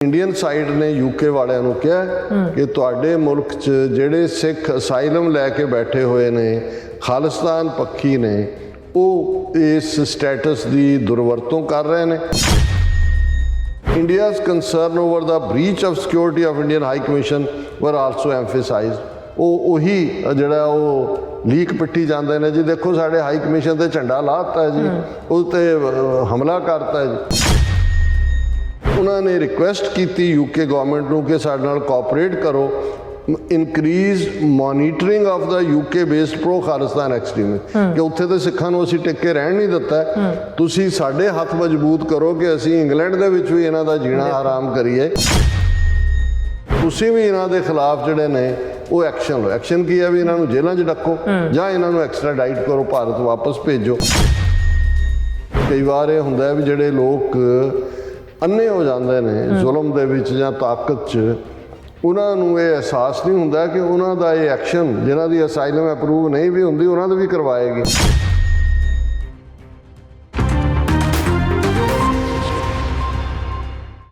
Indian side ने UK वालिਆਂ ਨੂੰ ਕਿਹਾ ਕਿ ਤੁਹਾਡੇ ਮੁਲਕ 'ਚ ਜਿਹੜੇ ਸਿੱਖ ਅਸਾਈਲਮ ਲੈ ਕੇ ਬੈਠੇ ਹੋਏ ਨੇ ਖਾਲਿਸਤਾਨ ਪੱਖੀ ਨੇ ਉਹ ਇਸ ਸਟੇਟਸ ਦੀ ਦੁਰਵਰਤੋਂ ਕਰ ਰਹੇ ਨੇ। India's concern over the breach of security of Indian High Commission were also emphasized। ਉਹੀ ਜਿਹੜਾ ਉਹ ਲੀਕ ਪਿੱਟੀ ਜਾਂਦੇ ਨੇ ਜੀ, ਦੇਖੋ ਸਾਡੇ ਹਾਈ ਕਮਿਸ਼ਨ ਤੇ ਝੰਡਾ ਲਾਤਾ ਹੈ ਜੀ, ਉਹ ਤੇ ਹਮਲਾ ਕਰਤਾ ਹੈ ਜੀ। उन्होंने रिक्वेस्ट की यूके गवर्नमेंट को कि साडे नाल कोऑपरेट करो, increase monitoring of the UK based pro Khalistan extremist कि उत्थे तो सिखां नूं असीं टिक के रहन नहीं दिता, तुसीं साडे हथ मजबूत करो कि असीं इंग्लैंड दे विच भी इन्हां दा जीना आराम करिए, तुसीं भी इन्हां दे खिलाफ जिहड़े ने वो एक्शन लो। एक्शन की है भी इन्हां नूं जेलां 'च डक्को जां इन्हां नूं एक्सट्राडाइट करो, भारत वापस भेजो। कई बार ये हुंदा है भी जिहड़े लोग अन्ने हो जाते हैं जुल्म दे विच जां ताकत च, उन्हां नूं ये एहसास नहीं हुंदा कि उन्हां दा ये एक्शन जिन्हां दी असाइलम अप्रूव नहीं भी हुंदी उन्हां दा भी करवाएगी।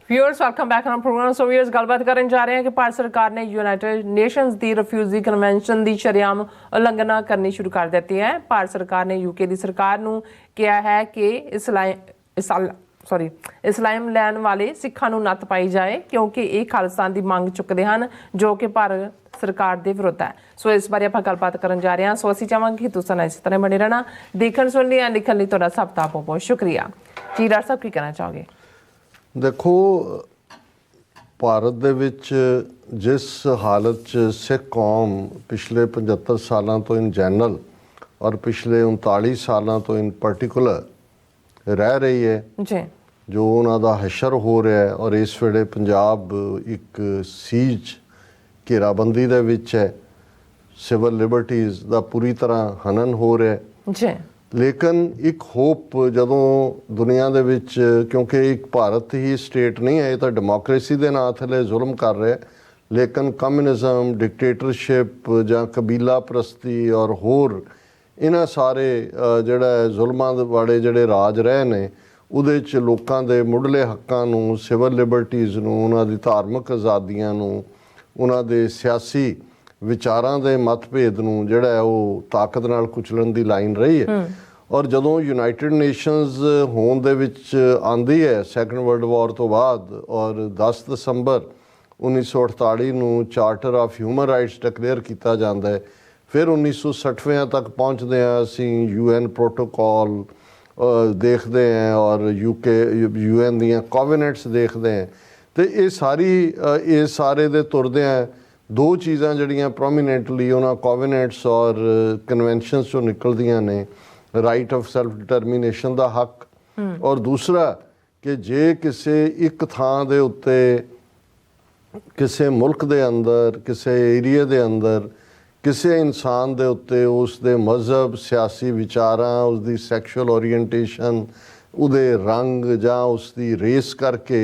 Viewers welcome back on programme. So viewers गलबात करन जा रहे हैं कि भारत सरकार ने यूनाइटेड नेशंस दी रिफ्यूजी कन्वेंशन दी शरेआम उल्लंघना करनी शुरू कर दी है। भारत सरकार ने यूके दी सरकार नूं कहा है कि इस्लाम लैन वाले सिखां नूं नत्थ पाई जाए क्योंकि ये खालिस्तान की मंग चुकते हैं जो कि भारत सरकार के विरुद्ध है। सो इस बारे आप गलबात करन जा रहे हैं। सो असीं चाहांगे कि तुसीं इस तरह बने रहना, देखण सुनने या लिखण लई तुहाडा सब दा बहुत बहुत शुक्रिया जी। डॉक्टर साहब की कहना चाहोगे? देखो, भारत दे विच जिस हालत च सिख कौम पिछले 75 सालों तो इन जनरल और पिछले 39 सालों तो इन पर्टिकुलर रह रही है जी, जो उन्हां दा हशर हो रहा है, और इस वेले पंजाब एक सीज घेराबंदी दे विच है, सिविल लिबर्टीज़ दा पूरी तरह हनन हो रहा है जी। लेकिन एक होप जदों दुनिया दे विच, क्योंकि एक भारत ही स्टेट नहीं है, ये तो डेमोक्रेसी दे नां थले जुल्म कर रहा है, लेकिन कम्यूनिज़म, डिक्टेटरशिप जां कबीला परस्ती और होर इन्हां सारे जिहड़ा जुल्मां वाले जिहड़े राज रहे ने उहदे च लोकां दे मुढ़ले हक्कां नूं, सिविल लिबर्टीज़ नूं, उन्हां दी धार्मिक आज़ादियां नूं, उन्हां दे सियासी विचारां दे मतभेद नूं जिहड़ा है वो ताकत नाल कुचलण दी लाइन रही है। और जदों यूनाइटेड नेशनस होंद दे विच आंदी है सैकेंड वर्ल्ड वॉर तो बाद, और 10 दिसंबर 1948 नूं charter of human rights declare किया जाता है, फिर 1960वें तक पहुँचते हैं असीं UN प्रोटोकॉल देखते हैं और UN दियां कोवेनेंट्स देखते हैं, तो ये सारे दे तुरदे हैं दो चीज़ां जिहड़ियां प्रोमीनेंटली उन्हां कोवेनेंट्स और कन्वेंशनस चों निकलदियां ने, राइट ऑफ सैल्फ डिटरमीनेशन दा हक, और दूसरा कि जे किसी एक थां दे उत्ते किसी मुल्क दे अंदर किसी एरिए दे अंदर किसी इंसान दे उत्ते उसदे मजहब, सियासी विचारां, उसदी सैक्शुअल ओरीएंटेशन, उहदे रंग जां उसदी रेस करके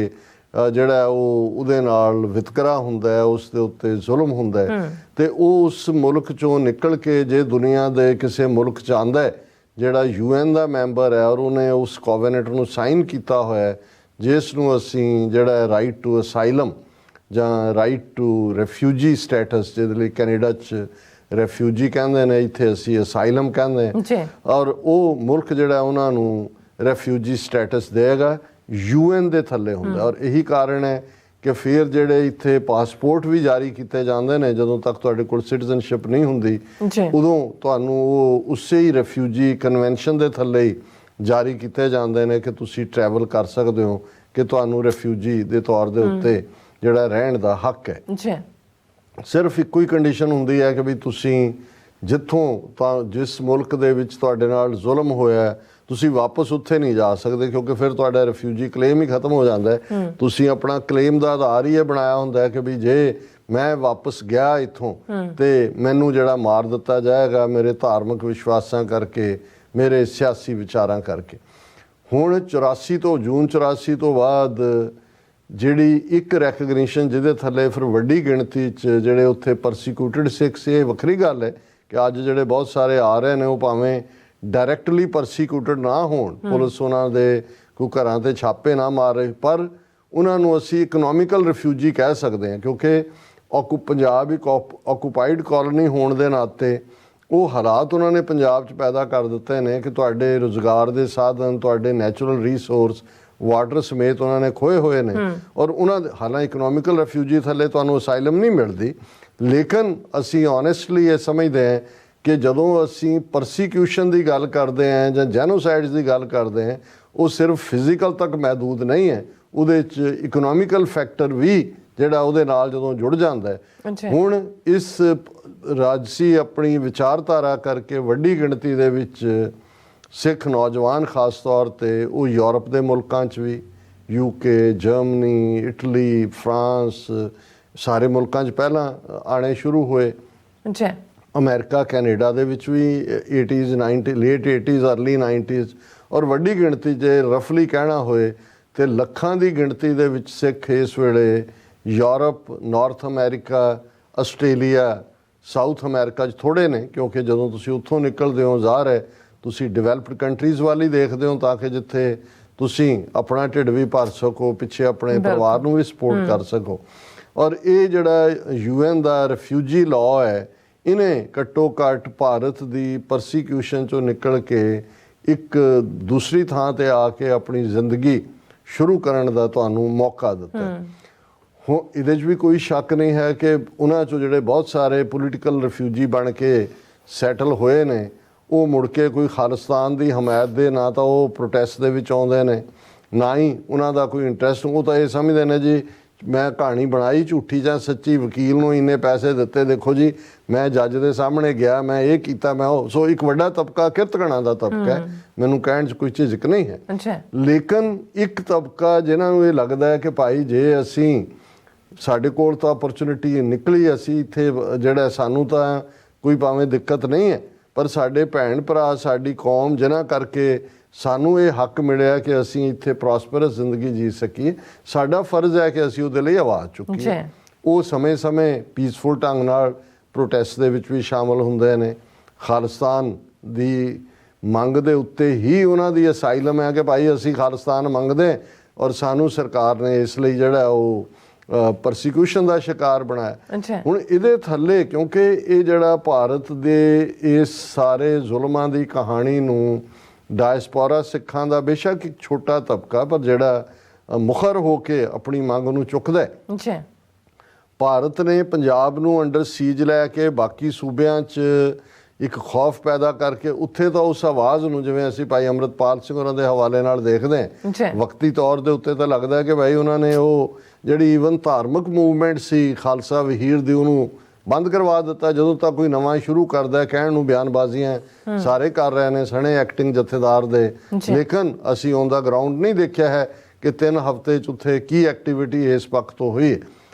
जिहड़ा उहदे नाल वितकरा हुंदा है, उसदे उत्ते जुल्म हुंदा है, ते ओह उस मुल्क चों निकल के जे दुनिया दे किसी मुल्क च आंदा है जिहड़ा UN दा मैंबर है और उन्हें उस कोवेनेंट नूं साइन कीता होया है, जिस नूं असीं जिहड़ा राइट टू असाइलम जां राइट टू रेफ्यूजी स्टेटस, जिहदे लई कैनेडा च रेफ्यूजी कहंदे ने, इत्थे असीं असाइलम कहंदे हैं, और वो मुल्क जिहड़ा उन्हां नूं रेफ्यूजी स्टेटस देगा UN दे थल्ले हुंदा। और यही कारण है कि फिर जिहड़े इत्थे पासपोर्ट भी जारी किए जाते हैं, जदों तक तुहाडे कोल सिटीजनशिप नहीं हुंदी उदों तुहानूं वो उसे ही रेफ्यूजी कन्वेंशन दे थल्ले ही जारी किए जाते हैं कि तुसीं ट्रैवल कर सकते हो, कि तुहानूं रेफ्यूजी दे तौर दे उत्ते जिहड़ा रहण दा हक है। सिर्फ इक्को ही कंडीशन हुंदी है कि भी तुसीं जिथों जिस मुल्क दे विच तुहाडे नाल जुल्म होया तुसीं वापस उत्थे नहीं जा सकते, क्योंकि फिर तुहाडा रेफ्यूजी क्लेम ही खत्म हो जाता है। तुसीं अपना क्लेम का आधार ही बनाया हुंदा है कि भी जे मैं वापस गया इत्थों ते मैनूं जिहड़ा मार दिता जाएगा मेरे धार्मिक विश्वासां करके, मेरे सियासी विचारां करके। हुण 84 तो जून 84 तो बाद जिहड़ी एक रैकगनीशन जिहदे थल्ले फिर वड्डी गिणती च जिहड़े उत्थे परसीक्यूटिड सिक्स, ये वखरी गल है कि अज जिहड़े बहुत सारे आ रहे ने वो भावें डायरैक्टली परसीक्यूटिड ना होण, पुलिस उन्हां दे कोई घरां ते छापे ना मारे, पर ਉਹਨਾਂ ਨੂੰ ਅਸੀਂ ਇਕਨੋਮਿਕਲ ਰਿਫਿਊਜੀ ਕਹਿ ਸਕਦੇ ਹਾਂ, ਕਿਉਂਕਿ ਪੰਜਾਬ ਇੱਕ ਆਕੂਪਾਈਡ ਕਾਲੋਨੀ ਹੋਣ ਦੇ ਨਾਤੇ ਉਹ ਹਾਲਾਤ ਉਹਨਾਂ ਨੇ ਪੰਜਾਬ 'ਚ ਪੈਦਾ ਕਰ ਦਿੱਤੇ ਨੇ ਕਿ ਤੁਹਾਡੇ ਰੁਜ਼ਗਾਰ ਦੇ ਸਾਧਨ, ਤੁਹਾਡੇ ਨੈਚੁਰਲ ਰਿਸੋਰਸ, ਵਾਟਰ ਸਮੇਤ ਉਹਨਾਂ ਨੇ ਖੋਏ ਹੋਏ ਨੇ। ਔਰ ਉਹਨਾਂ ਦੇ ਹਾਲਾਂਕਿ ਇਕਨੋਮਿਕਲ ਰਿਫਿਊਜੀ ਥੱਲੇ ਤੁਹਾਨੂੰ ਅਸਾਈਲਮ ਨਹੀਂ ਮਿਲਦੀ, ਲੇਕਿਨ ਅਸੀਂ ਓਨੈਸਟਲੀ ਇਹ ਸਮਝਦੇ ਹਾਂ ਕਿ ਜਦੋਂ ਅਸੀਂ ਪਰਸੀਕਿਊਸ਼ਨ ਦੀ ਗੱਲ ਕਰਦੇ ਹਾਂ ਜਾਂ ਜੈਨੋਸਾਈਡਸ ਦੀ ਗੱਲ ਕਰਦੇ ਹਾਂ, ਉਹ ਸਿਰਫ ਫਿਜ਼ੀਕਲ ਤੱਕ ਮਹਿਦੂਦ ਨਹੀਂ ਹੈ, ਉਹਦੇ 'ਚ ਇਕਨੋਮਿਕਲ ਫੈਕਟਰ ਵੀ ਜਿਹੜਾ ਉਹਦੇ ਨਾਲ ਜਦੋਂ ਜੁੜ ਜਾਂਦਾ ਹੈ। ਹੁਣ ਇਸ ਰਾਜਸੀ ਆਪਣੀ ਵਿਚਾਰਧਾਰਾ ਕਰਕੇ ਵੱਡੀ ਗਿਣਤੀ ਦੇ ਵਿੱਚ ਸਿੱਖ ਨੌਜਵਾਨ ਖਾਸ ਤੌਰ 'ਤੇ ਉਹ ਯੂਰਪ ਦੇ ਮੁਲਕਾਂ 'ਚ ਵੀ, UK, ਜਰਮਨੀ, ਇਟਲੀ, ਫਰਾਂਸ, ਸਾਰੇ ਮੁਲਕਾਂ 'ਚ ਪਹਿਲਾਂ ਆਉਣੇ ਸ਼ੁਰੂ ਹੋਏ। ਅਮਰੀਕਾ, ਕੈਨੇਡਾ ਦੇ ਵਿੱਚ ਵੀ 80s, 90, late 80s, early 90s, ਔਰ ਵੱਡੀ ਗਿਣਤੀ 'ਚ ਰਫਲੀ ਕਹਿਣਾ ਹੋਏ ਤੇ ਲੱਖਾਂ ਦੀ ਗਿਣਤੀ ਦੇ ਵਿੱਚ ਸਿੱਖ ਇਸ ਵੇਲੇ Europe, north America, Australia, south America 'ਚ ਥੋੜ੍ਹੇ ਨੇ, ਕਿਉਂਕਿ ਜਦੋਂ ਤੁਸੀਂ ਉੱਥੋਂ ਨਿਕਲਦੇ ਹੋ ਜ਼ਾਹਰ ਹੈ ਤੁਸੀਂ ਡਿਵੈਲਪਡ ਕੰਟਰੀਜ਼ ਵੱਲ ਹੀ ਦੇਖਦੇ ਹੋ, ਤਾਂ ਕਿ ਜਿੱਥੇ ਤੁਸੀਂ ਆਪਣਾ ਢਿੱਡ ਵੀ ਭਰ ਸਕੋ, ਪਿੱਛੇ ਆਪਣੇ ਪਰਿਵਾਰ ਨੂੰ ਵੀ ਸਪੋਰਟ ਕਰ ਸਕੋ। ਔਰ ਇਹ ਜਿਹੜਾ UN ਦਾ ਰਿਫਿਊਜੀ ਲਾਅ ਹੈ, ਇਹਨੇ ਘੱਟੋ ਘੱਟ ਭਾਰਤ ਦੀ ਪਰਸੀਕਿਊਸ਼ਨ 'ਚੋਂ ਨਿਕਲ ਕੇ ਇੱਕ ਦੂਸਰੀ ਥਾਂ 'ਤੇ ਆ ਕੇ ਆਪਣੀ ਜ਼ਿੰਦਗੀ ਸ਼ੁਰੂ ਕਰਨ ਦਾ ਤੁਹਾਨੂੰ ਮੌਕਾ ਦਿੱਤਾ। ਹੁਣ ਇਹਦੇ 'ਚ ਵੀ ਕੋਈ ਸ਼ੱਕ ਨਹੀਂ ਹੈ ਕਿ ਉਹਨਾਂ 'ਚੋਂ ਜਿਹੜੇ ਬਹੁਤ ਸਾਰੇ ਪੋਲੀਟੀਕਲ ਰਿਫਿਊਜੀ ਬਣ ਕੇ ਸੈਟਲ ਹੋਏ ਨੇ, ਉਹ ਮੁੜ ਕੇ ਕੋਈ ਖਾਲਿਸਤਾਨ ਦੀ ਹਮਾਇਤ ਦੇ ਨਾ ਤਾਂ ਉਹ ਪ੍ਰੋਟੈਸਟ ਦੇ ਵਿੱਚ ਆਉਂਦੇ ਨੇ, ਨਾ ਹੀ ਉਹਨਾਂ ਦਾ ਕੋਈ ਇੰਟਰਸਟ। ਉਹ ਤਾਂ ਇਹ ਸਮਝਦੇ ਨੇ ਜੀ ਮੈਂ ਕਹਾਣੀ ਬਣਾਈ ਝੂਠੀ ਜਾਂ ਸੱਚੀ, ਵਕੀਲ ਨੂੰ ਇੰਨੇ ਪੈਸੇ ਦਿੱਤੇ, ਦੇਖੋ ਜੀ ਮੈਂ ਜੱਜ ਦੇ ਸਾਹਮਣੇ ਗਿਆ, ਮੈਂ ਇਹ ਕੀਤਾ, ਮੈਂ ਉਹ। ਸੋ ਇੱਕ ਵੱਡਾ ਤਬਕਾ ਕਿਰਤਕਣਾਂ ਦਾ ਤਬਕਾ ਹੈ, ਮੈਨੂੰ ਕਹਿਣ 'ਚ ਕੋਈ ਝਿਜਕ ਨਹੀਂ ਹੈ। ਲੇਕਿਨ ਇੱਕ ਤਬਕਾ ਜਿਨ੍ਹਾਂ ਨੂੰ ਇਹ ਲੱਗਦਾ ਹੈ ਕਿ ਭਾਈ ਜੇ ਅਸੀਂ, ਸਾਡੇ ਕੋਲ ਤਾਂ ਅਪਰਚੁਨਿਟੀ ਨਿਕਲੀ, ਅਸੀਂ ਇੱਥੇ ਜਿਹੜਾ ਸਾਨੂੰ ਤਾਂ ਕੋਈ ਭਾਵੇਂ ਦਿੱਕਤ ਨਹੀਂ ਹੈ, ਪਰ ਸਾਡੇ ਭੈਣ ਭਰਾ, ਸਾਡੀ ਕੌਮ, ਜਿਨ੍ਹਾਂ ਕਰਕੇ ਸਾਨੂੰ ਇਹ ਹੱਕ ਮਿਲਿਆ ਕਿ ਅਸੀਂ ਇੱਥੇ ਪ੍ਰੋਸਪਰਸ ਜ਼ਿੰਦਗੀ ਜੀ ਸਕੀਏ, ਸਾਡਾ ਫਰਜ਼ ਹੈ ਕਿ ਅਸੀਂ ਉਹਦੇ ਲਈ ਆਵਾਜ਼ ਚੁੱਕੀਏ। ਉਹ ਸਮੇਂ-ਸਮੇਂ ਪੀਸਫੁਲ ਢੰਗ ਨਾਲ ਪ੍ਰੋਟੈਸਟ ਦੇ ਵਿੱਚ ਵੀ ਸ਼ਾਮਲ ਹੁੰਦੇ ਨੇ। ਖਾਲਿਸਤਾਨ ਦੀ ਮੰਗ ਦੇ ਉੱਤੇ ਹੀ ਉਹਨਾਂ ਦੀ ਅਸਾਈਲਮ ਹੈ ਕਿ ਭਾਈ ਅਸੀਂ ਖਾਲਿਸਤਾਨ ਮੰਗਦੇ ਔਰ ਸਾਨੂੰ ਸਰਕਾਰ ਨੇ ਇਸ ਲਈ ਜਿਹੜਾ ਉਹ ਪਰਸੀਕਿਊਸ਼ਨ ਦਾ ਸ਼ਿਕਾਰ ਬਣਾਇਆ। ਹੁਣ ਇਹਦੇ ਥੱਲੇ ਕਿਉਂਕਿ ਇਹ ਜਿਹੜਾ ਭਾਰਤ ਦੇ ਇਸ ਸਾਰੇ ਜ਼ੁਲਮਾਂ ਦੀ ਕਹਾਣੀ ਨੂੰ ਡਾਇਸਪੋਰਾ ਸਿੱਖਾਂ ਦਾ ਬੇਸ਼ੱਕ ਇੱਕ ਛੋਟਾ ਤਬਕਾ, ਪਰ ਜਿਹੜਾ ਮੁਖਰ ਹੋ ਕੇ ਆਪਣੀ ਮੰਗ ਨੂੰ ਚੁੱਕਦਾ ਹੈ। ਭਾਰਤ ਨੇ ਪੰਜਾਬ ਨੂੰ ਅੰਡਰ ਸੀਜ ਲੈ ਕੇ ਬਾਕੀ ਸੂਬਿਆਂ 'ਚ ਇੱਕ ਖੌਫ ਪੈਦਾ ਕਰਕੇ ਉੱਥੇ ਤਾਂ ਉਸ ਆਵਾਜ਼ ਨੂੰ, ਜਿਵੇਂ ਅਸੀਂ ਭਾਈ ਅੰਮ੍ਰਿਤਪਾਲ ਸਿੰਘ ਉਹਨਾਂ ਦੇ ਹਵਾਲੇ ਨਾਲ ਦੇਖਦੇ ਹਾਂ, ਵਕਤੀ ਤੌਰ ਦੇ ਉੱਤੇ ਤਾਂ ਲੱਗਦਾ ਕਿ ਭਾਈ ਉਹਨਾਂ ਨੇ ਉਹ ਜਿਹੜੀ ਈਵਨ ਧਾਰਮਿਕ ਮੂਵਮੈਂਟ ਸੀ ਖਾਲਸਾ ਵਹੀਰ ਦੀ, ਉਹਨੂੰ ਬੰਦ ਕਰਵਾ ਦਿੱਤਾ। ਜਦੋਂ ਤੱਕ ਕੋਈ ਨਵਾਂ ਸ਼ੁਰੂ ਕਰਦਾ, ਕਹਿਣ ਨੂੰ ਬਿਆਨਬਾਜ਼ੀਆਂ ਸਾਰੇ ਕਰ ਰਹੇ ਨੇ, ਸਣੇ ਐਕਟਿੰਗ ਜਥੇਦਾਰ ਦੇ, ਲੇਕਿਨ ਅਸੀਂ ਔਨ ਦਾ ਗਰਾਊਂਡ ਨਹੀਂ ਦੇਖਿਆ ਹੈ ਕਿ 3 ਹਫ਼ਤੇ 'ਚ ਉੱਥੇ ਕੀ ਐਕਟੀਵਿਟੀ ਇਸ ਪੱਖ ਤੋਂ ਹੋਈ ਹੈ।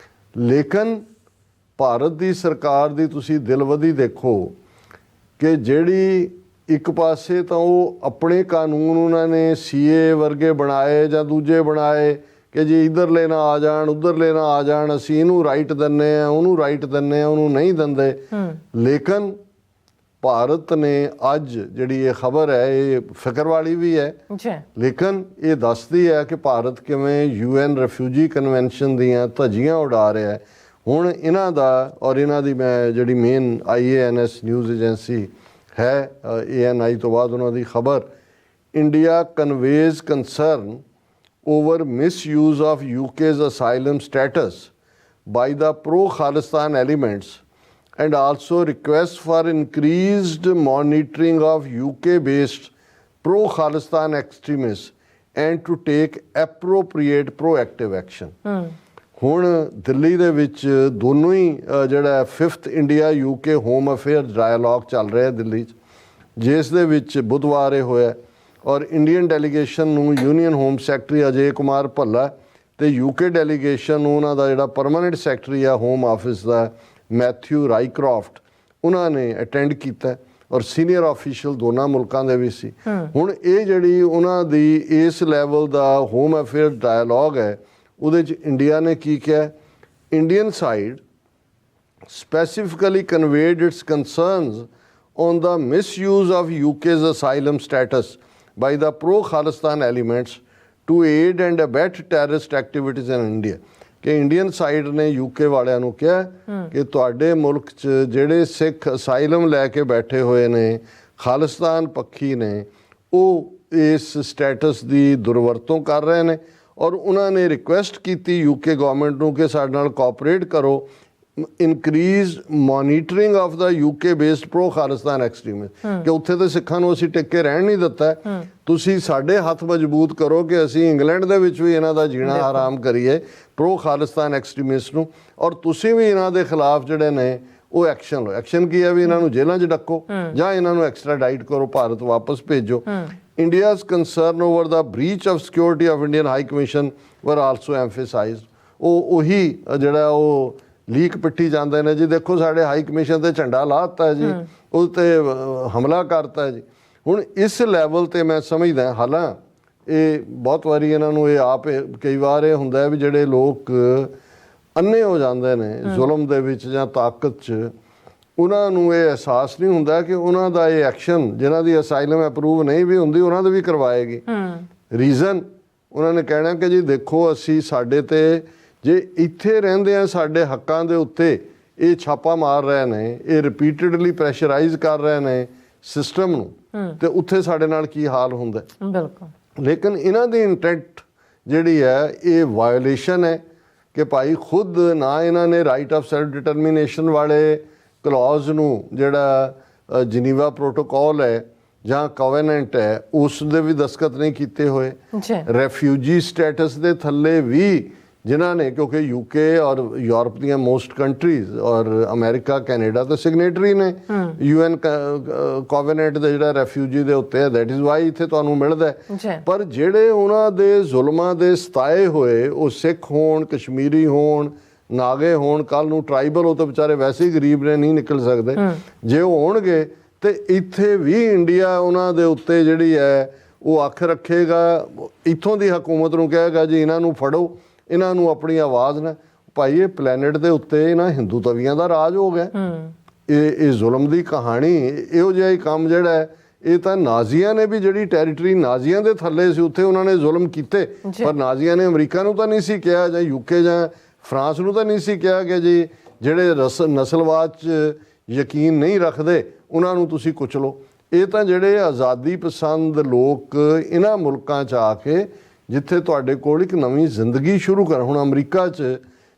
ਲੇਕਿਨ ਭਾਰਤ ਦੀ ਸਰਕਾਰ ਦੀ ਤੁਸੀਂ ਦਿਲਵਦੀ ਦੇਖੋ ਕਿ ਜਿਹੜੀ ਇੱਕ ਪਾਸੇ ਤਾਂ ਉਹ ਆਪਣੇ ਕਾਨੂੰਨ ਉਹਨਾਂ ਨੇ CA ਵਰਗੇ ਬਣਾਏ ਜਾਂ ਦੂਜੇ ਬਣਾਏ ਕਿ ਜੀ ਇੱਧਰਲੇ ਨਾ ਆ ਜਾਣ, ਉੱਧਰਲੇ ਨਾ ਆ ਜਾਣ, ਅਸੀਂ ਇਹਨੂੰ ਰਾਈਟ ਦਿੰਦੇ ਹਾਂ, ਉਹਨੂੰ ਰਾਈਟ ਦਿੰਦੇ ਹਾਂ, ਉਹਨੂੰ ਨਹੀਂ ਦਿੰਦੇ। ਲੇਕਿਨ ਭਾਰਤ ਨੇ ਅੱਜ ਜਿਹੜੀ ਇਹ ਖਬਰ ਹੈ, ਇਹ ਫਿਕਰ ਵਾਲੀ ਵੀ ਹੈ, ਲੇਕਿਨ ਇਹ ਦੱਸਦੀ ਹੈ ਕਿ ਭਾਰਤ ਕਿਵੇਂ UN ਰਿਫਿਊਜੀ ਕਨਵੈਨਸ਼ਨ ਦੀਆਂ ਧੱਜੀਆਂ ਉਡਾ ਰਿਹਾ ਹੈ। ਹੁਣ ਇਹਨਾਂ ਦਾ ਔਰ ਇਹਨਾਂ ਦੀ ਮੈਂ ਜਿਹੜੀ ਮੇਨ IANS ਨਿਊਜ਼ ਏਜੰਸੀ ਹੈ, ANI ਤੋਂ ਬਾਅਦ ਉਹਨਾਂ ਦੀ ਖਬਰ, India conveys concern over misuse of UK's asylum status by the pro-Khalistan elements and also requests for increased monitoring of UK-based pro-Khalistan extremists and to take appropriate proactive action. ਹੁਣ ਦਿੱਲੀ ਦੇ ਵਿੱਚ ਦੋਨੋਂ ਹੀ ਜਿਹੜਾ 5th India UK home affair dialogue ਚੱਲ ਰਿਹਾ ਦਿੱਲੀ 'ਚ, ਜਿਸ ਦੇ ਵਿੱਚ ਬੁੱਧਵਾਰ ਇਹ ਹੋਇਆ ਔਰ ਇੰਡੀਅਨ ਡੈਲੀਗੇਸ਼ਨ ਨੂੰ ਯੂਨੀਅਨ ਹੋਮ ਸੈਕਟਰੀ ਅਜੇ ਕੁਮਾਰ ਭੱਲਾ ਤੇ UK ਡੈਲੀਗੇਸ਼ਨ ਨੂੰ ਉਹਨਾਂ ਦਾ ਜਿਹੜਾ ਪਰਮਾਨੈਂਟ ਸੈਕਟਰੀ ਆ ਹੋਮ ਆਫਿਸ ਦਾ ਮੈਥਿਊ ਰਾਈਕ੍ਰਾਫਟ, ਉਹਨਾਂ ਨੇ ਅਟੈਂਡ ਕੀਤਾ ਔਰ ਸੀਨੀਅਰ ਆਫੀਸ਼ੀਅਲ ਦੋਨਾਂ ਮੁਲਕਾਂ ਦੇ ਵੀ ਸੀ। ਹੁਣ ਇਹ ਜਿਹੜੀ ਉਹਨਾਂ ਦੀ ਇਸ ਲੈਵਲ ਦਾ ਹੋਮ ਅਫੇਅਰ ਡਾਇਲੋਗ ਹੈ, ਉਹਦੇ 'ਚ ਇੰਡੀਆ ਨੇ ਕੀ ਕਿਹਾ? Indian side specifically conveyed its concerns on the misuse of UK's asylum status by the pro-Khalistan elements to aid and abet terrorist activities in India, ਕਿ ਇੰਡੀਅਨ ਸਾਈਡ ਨੇ UK ਵਾਲਿਆਂ ਨੂੰ ਕਿਹਾ ਕਿ ਤੁਹਾਡੇ ਮੁਲਕ 'ਚ ਜਿਹੜੇ ਸਿੱਖ ਅਸਾਈਲਮ ਲੈ ਕੇ ਬੈਠੇ ਹੋਏ ਨੇ, ਖਾਲਿਸਤਾਨ ਪੱਖੀ ਨੇ, ਉਹ ਇਸ ਸਟੇਟਸ ਦੀ ਦੁਰਵਰਤੋਂ ਕਰ ਰਹੇ ਨੇ। ਔਰ ਉਹਨਾਂ ਨੇ ਰਿਕੁਐਸਟ ਕੀਤੀ ਯੂਕੇ ਗਵਰਨਮੈਂਟ ਨੂੰ ਕਿ ਸਾਡੇ ਨਾਲ ਕੋਆਪਰੇਟ ਕਰੋ, increase monitoring of the UK based pro Khalistan extremist, ਕਿ ਉੱਥੇ ਤੇ ਸਿੱਖਾਂ ਨੂੰ ਅਸੀਂ ਟਿਕ ਕੇ ਰਹਿਣ ਨਹੀਂ ਦਿੱਤਾ, ਤੁਸੀਂ ਸਾਡੇ ਹੱਥ ਮਜ਼ਬੂਤ ਕਰੋ ਕਿ ਅਸੀਂ ਇੰਗਲੈਂਡ ਦੇ ਵਿੱਚ ਵੀ ਇਹਨਾਂ ਦਾ ਜੀਣਾ ਆਰਾਮ ਕਰੀਏ ਪ੍ਰੋ ਖਾਲਿਸਤਾਨ ਐਕਸਟ੍ਰੀਮਿਸਟ ਨੂੰ, ਔਰ ਤੁਸੀਂ ਵੀ ਇਹਨਾਂ ਦੇ ਖਿਲਾਫ ਜਿਹੜੇ ਨੇ ਉਹ ਐਕਸ਼ਨ ਲਓ। ਐਕਸ਼ਨ ਕੀ ਹੈ ਵੀ ਇਹਨਾਂ ਨੂੰ ਜੇਲ੍ਹਾਂ 'ਚ ਡੱਕੋ ਜਾਂ ਇਹਨਾਂ ਨੂੰ ਐਕਸਟ੍ਰਾਡਾਈਟ ਕਰੋ, ਭਾਰਤ ਵਾਪਸ ਭੇਜੋ। India's concern over the breach of security of Indian High Commission were also emphasized। ਉਹੀ ਜਿਹੜਾ ਉਹ ਲੀਕ ਪਿੱਟੀ ਜਾਂਦੇ ਨੇ ਜੀ, ਦੇਖੋ ਸਾਡੇ ਹਾਈ ਕਮਿਸ਼ਨ ਤੇ ਝੰਡਾ ਲਾ ਦਿੱਤਾ ਜੀ, ਉਹ ਤੇ ਹਮਲਾ ਕਰਤਾ ਜੀ। ਹੁਣ ਇਸ ਲੈਵਲ ਤੇ ਮੈਂ ਸਮਝਦਾ, ਹਾਲਾਂ ਇਹ ਬਹੁਤ ਵਾਰੀ ਇਹਨਾਂ ਨੂੰ ਇਹ ਆਪ ਕਈ ਵਾਰ ਇਹ ਹੁੰਦਾ ਵੀ ਜਿਹੜੇ ਲੋਕ ਅੰਨੇ ਹੋ ਜਾਂਦੇ ਨੇ ਜ਼ੁਲਮ ਦੇ ਵਿੱਚ ਜਾਂ ਤਾਕਤ 'ਚ, ਉਹਨਾਂ ਨੂੰ ਇਹ ਅਹਿਸਾਸ ਨਹੀਂ ਹੁੰਦਾ ਕਿ ਉਹਨਾਂ ਦਾ ਇਹ ਐਕਸ਼ਨ, ਜਿਨ੍ਹਾਂ ਦੀ ਅਸਾਈਲਮ ਅਪਰੂਵ ਨਹੀਂ ਵੀ ਹੁੰਦੀ, ਉਹਨਾਂ ਦੇ ਵੀ ਕਰਵਾਏਗੀ। ਰੀਜ਼ਨ ਉਹਨਾਂ ਨੇ ਕਹਿਣਾ ਕਿ ਜੀ ਦੇਖੋ ਅਸੀਂ ਸਾਡੇ ਤੇ ਜੇ ਇੱਥੇ ਰਹਿੰਦੇ ਆ ਸਾਡੇ ਹੱਕਾਂ ਦੇ ਉੱਤੇ ਇਹ ਛਾਪਾ ਮਾਰ ਰਹੇ ਨੇ, ਇਹ ਰਿਪੀਟਡਲੀ ਪ੍ਰੈਸ਼ਰਾਈਜ਼ ਕਰ ਰਹੇ ਨੇ ਸਿਸਟਮ ਨੂੰ, ਤੇ ਉੱਥੇ ਸਾਡੇ ਨਾਲ ਕੀ ਹਾਲ ਹੁੰਦਾ। ਬਿਲਕੁਲ। ਲੇਕਿਨ ਇਹਨਾਂ ਦੀ ਇੰਟੈਂਟ ਜਿਹੜੀ ਹੈ ਇਹ ਵਾਇਓਲੇਸ਼ਨ ਹੈ ਕਿ ਭਾਈ ਖੁਦ ਨਾ ਇਹਨਾਂ ਨੇ ਰਾਈਟ ਆਫ ਸੈਲਫ ਡਿਟਰਮੀਨੇਸ਼ਨ ਵਾਲੇ ਕਲੌਜ਼ ਨੂੰ, ਜਿਹੜਾ ਜਨੀਵਾ ਪ੍ਰੋਟੋਕਾਲ ਹੈ ਜਾਂ ਕੋਵੈਨੈਂਟ ਹੈ, ਉਸ ਦੇ ਵੀ ਦਸਤਖਤ ਨਹੀਂ ਕੀਤੇ ਹੋਏ। ਰੈਫਿਊਜੀ ਸਟੇਟਸ ਦੇ ਥੱਲੇ ਵੀ ਜਿਨ੍ਹਾਂ ਨੇ, ਕਿਉਂਕਿ ਯੂਕੇ ਔਰ ਯੂਰਪ ਦੀਆਂ ਮੋਸਟ ਕੰਟਰੀਜ਼ ਔਰ ਅਮਰੀਕਾ ਕੈਨੇਡਾ ਤਾਂ ਸਿਗਨੇਟਰੀ ਨੇ UN ਕੋਵੈਨੈਂਟ ਦੇ ਜਿਹੜਾ ਰੈਫਿਊਜੀ ਦੇ ਉੱਤੇ ਹੈ, ਦੈਟ ਇਜ਼ ਵਾਈ ਇੱਥੇ ਤੁਹਾਨੂੰ ਮਿਲਦਾ। ਪਰ ਜਿਹੜੇ ਉਹਨਾਂ ਦੇ ਜ਼ੁਲਮਾਂ ਦੇ ਸਤਾਏ ਹੋਏ, ਉਹ ਸਿੱਖ ਹੋਣ, ਕਸ਼ਮੀਰੀ ਹੋਣ, ਨਾਗੇ ਹੋਣ, ਕੱਲ ਨੂੰ ਟਰਾਈਬਲ, ਉਹ ਤਾਂ ਵਿਚਾਰੇ ਵੈਸੇ ਹੀ ਗਰੀਬ ਨੇ, ਨਹੀਂ ਨਿਕਲ ਸਕਦੇ, ਜੇ ਉਹ ਹੋਣਗੇ ਤੇ ਇੱਥੇ ਵੀ ਇੰਡੀਆ ਉਹਨਾਂ ਦੇ ਉੱਤੇ ਜਿਹੜੀ ਹੈ ਉਹ ਅੱਖ ਰੱਖੇਗਾ, ਇੱਥੋਂ ਦੀ ਹਕੂਮਤ ਨੂੰ ਕਹੇਗਾ ਜੀ ਇਹਨਾਂ ਨੂੰ ਫੜੋ, ਇਹਨਾਂ ਨੂੰ ਆਪਣੀ ਆਵਾਜ਼ ਨਾ। ਭਾਈ ਇਹ ਪਲੈਨਟ ਦੇ ਉੱਤੇ ਇਹਨਾਂ ਹਿੰਦੂ ਤਵੀਆਂ ਦਾ ਰਾਜ ਹੋ ਗਿਆ। ਇਹ ਜ਼ੁਲਮ ਦੀ ਕਹਾਣੀ, ਇਹੋ ਜਿਹਾ ਹੀ ਕੰਮ ਜਿਹੜਾ ਹੈ, ਇਹ ਤਾਂ ਨਾਜ਼ੀਆਂ ਨੇ ਵੀ ਜਿਹੜੀ ਟੈਰੀਟਰੀ ਨਾਜ਼ੀਆਂ ਦੇ ਥੱਲੇ ਸੀ ਉੱਥੇ ਉਹਨਾਂ ਨੇ ਜ਼ੁਲਮ ਕੀਤੇ, ਪਰ ਨਾਜ਼ੀਆਂ ਨੇ ਅਮਰੀਕਾ ਨੂੰ ਤਾਂ ਨਹੀਂ ਸੀ ਕਿਹਾ, ਜਾਂ ਯੂਕੇ ਜਾਂ ਫਰਾਂਸ ਨੂੰ ਤਾਂ ਨਹੀਂ ਸੀ ਕਿਹਾ ਕਿ ਜੀ ਜਿਹੜੇ ਨਸਲਵਾਦ 'ਚ ਯਕੀਨ ਨਹੀਂ ਰੱਖਦੇ ਉਹਨਾਂ ਨੂੰ ਤੁਸੀਂ ਕੁਚਲੋ। ਇਹ ਤਾਂ ਜਿਹੜੇ ਆਜ਼ਾਦੀ ਪਸੰਦ ਲੋਕ ਇਹਨਾਂ ਮੁਲਕਾਂ 'ਚ ਆ ਕੇ, ਜਿੱਥੇ ਤੁਹਾਡੇ ਕੋਲ ਇੱਕ ਨਵੀਂ ਜ਼ਿੰਦਗੀ ਸ਼ੁਰੂ ਕਰ, ਹੁਣ ਅਮਰੀਕਾ 'ਚ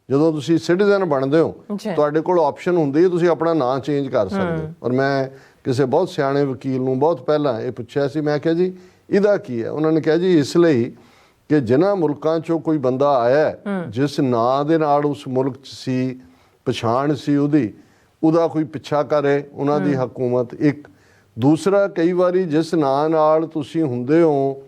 ਜਦੋਂ ਤੁਸੀਂ ਸਿਟੀਜ਼ਨ ਬਣਦੇ ਹੋ ਤੁਹਾਡੇ ਕੋਲ ਆਪਸ਼ਨ ਹੁੰਦੀ ਹੈ ਤੁਸੀਂ ਆਪਣਾ ਨਾਂ ਚੇਂਜ ਕਰ ਸਕਦੇ ਹੋ। ਔਰ ਮੈਂ ਕਿਸੇ ਬਹੁਤ ਸਿਆਣੇ ਵਕੀਲ ਨੂੰ ਬਹੁਤ ਪਹਿਲਾਂ ਇਹ ਪੁੱਛਿਆ ਸੀ, ਮੈਂ ਕਿਹਾ ਜੀ ਇਹਦਾ ਕੀ ਹੈ? ਉਹਨਾਂ ਨੇ ਕਿਹਾ ਜੀ ਇਸ ਲਈ ਕਿ ਜਿਨ੍ਹਾਂ ਮੁਲਕਾਂ 'ਚੋਂ ਕੋਈ ਬੰਦਾ ਆਇਆ ਜਿਸ ਨਾਂ ਦੇ ਨਾਲ ਉਸ ਮੁਲਕ 'ਚ ਸੀ, ਪਛਾਣ ਸੀ ਉਹਦਾ ਕੋਈ ਪਿੱਛਾ ਕਰੇ ਉਹਨਾਂ ਦੀ ਹਕੂਮਤ। ਇੱਕ ਦੂਸਰਾ, ਕਈ ਵਾਰੀ ਜਿਸ ਨਾਂ ਨਾਲ ਤੁਸੀਂ ਹੁੰਦੇ ਹੋ,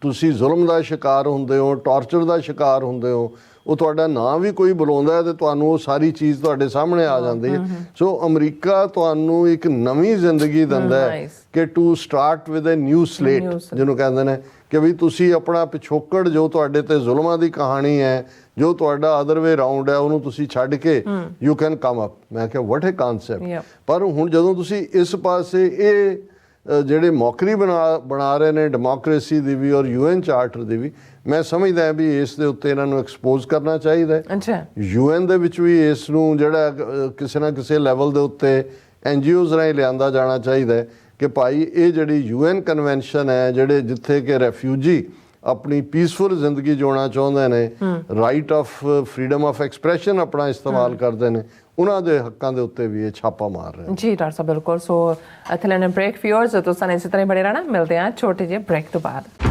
ਤੁਸੀਂ ਜ਼ੁਲਮ ਦਾ ਸ਼ਿਕਾਰ ਹੁੰਦੇ ਹੋ, ਟਾਰਚਰ ਦਾ ਸ਼ਿਕਾਰ ਹੁੰਦੇ ਹੋ, ਉਹ ਤੁਹਾਡਾ ਨਾਂ ਵੀ ਕੋਈ ਬੁਲਾਉਂਦਾ ਤੇ ਤੁਹਾਨੂੰ ਉਹ ਸਾਰੀ ਚੀਜ਼ ਤੁਹਾਡੇ ਸਾਹਮਣੇ ਆ ਜਾਂਦੀ ਹੈ। ਸੋ ਅਮਰੀਕਾ ਤੁਹਾਨੂੰ ਇੱਕ ਨਵੀਂ ਜ਼ਿੰਦਗੀ ਦਿੰਦਾ ਹੈ ਕਿ to start with a new slate, ਜਿਹਨੂੰ ਕਹਿੰਦੇ ਨੇ ਕਿ ਵੀ ਤੁਸੀਂ ਆਪਣਾ ਪਿਛੋਕੜ ਜੋ ਤੁਹਾਡੇ ਤੇ ਜ਼ੁਲਮਾਂ ਦੀ ਕਹਾਣੀ ਹੈ, ਜੋ ਤੁਹਾਡਾ ਅਦਰ ਵੇ ਰਾਉਂਡ ਹੈ, ਉਹਨੂੰ ਤੁਸੀਂ ਛੱਡ ਕੇ ਯੂ ਕੈਨ ਕਮ ਅਪ। ਮੈਂ ਕਿਹਾ ਵਾਟ ਅ ਕਨਸੈਪਟ। ਪਰ ਹੁਣ ਜਦੋਂ ਤੁਸੀਂ ਇਸ ਪਾਸੇ ਇਹ ਜਿਹੜੇ ਮੌਕਰੀ ਬਣਾ ਰਹੇ ਨੇ ਡੈਮੋਕ੍ਰੇਸੀ ਦੀ ਵੀ ਔਰ UN ਚਾਰਟਰ ਦੀ ਵੀ, ਮੈਂ ਸਮਝਦਾ ਵੀ ਇਸ ਦੇ ਉੱਤੇ ਇਹਨਾਂ ਨੂੰ ਐਕਸਪੋਜ਼ ਕਰਨਾ ਚਾਹੀਦਾ ਹੈ। UN ਦੇ ਵਿੱਚ ਵੀ ਇਸ ਨੂੰ ਜਿਹੜਾ ਕਿਸੇ ਨਾ ਕਿਸੇ ਲੈਵਲ ਦੇ ਉੱਤੇ NGOs ਰਾਹੀਂ ਲਿਆਂਦਾ ਜਾਣਾ ਚਾਹੀਦਾ ਹੈ ਕਿ ਭਾਈ ਇਹ ਜਿਹੜੀ UN ਕਨਵੈਨਸ਼ਨ ਹੈ, ਜਿਹੜੇ ਜਿੱਥੇ ਕਿ ਰੈਫਿਊਜੀ ਆਪਣੀ ਪੀਸਫੁਲ ਜ਼ਿੰਦਗੀ ਜਿਉਣਾ ਚਾਹੁੰਦੇ ਨੇ, right of freedom of expression ਆਪਣਾ ਇਸਤੇਮਾਲ ਕਰਦੇ ਨੇ, ਉਹਨਾਂ ਦੇ ਹੱਕਾਂ ਦੇ ਉੱਤੇ ਵੀ ਇਹ ਛਾਪਾ ਮਾਰ ਰਹੇ ਜੀ। ਡਾਕਟਰ ਸਾਹਿਬ ਬਿਲਕੁਲ। ਸੋ ਇੱਥੇ ਲੈਣੇ ਬ੍ਰੇਕ। ਵਿਊਅਰਸ ਤੁਸੀਂ ਇਸੇ ਤਰ੍ਹਾਂ ਬਣੇ ਰਹਿਣਾ, ਮਿਲਦੇ ਹਾਂ ਛੋਟੇ ਜਿਹੇ ਬ੍ਰੇਕ ਤੋਂ ਬਾਅਦ।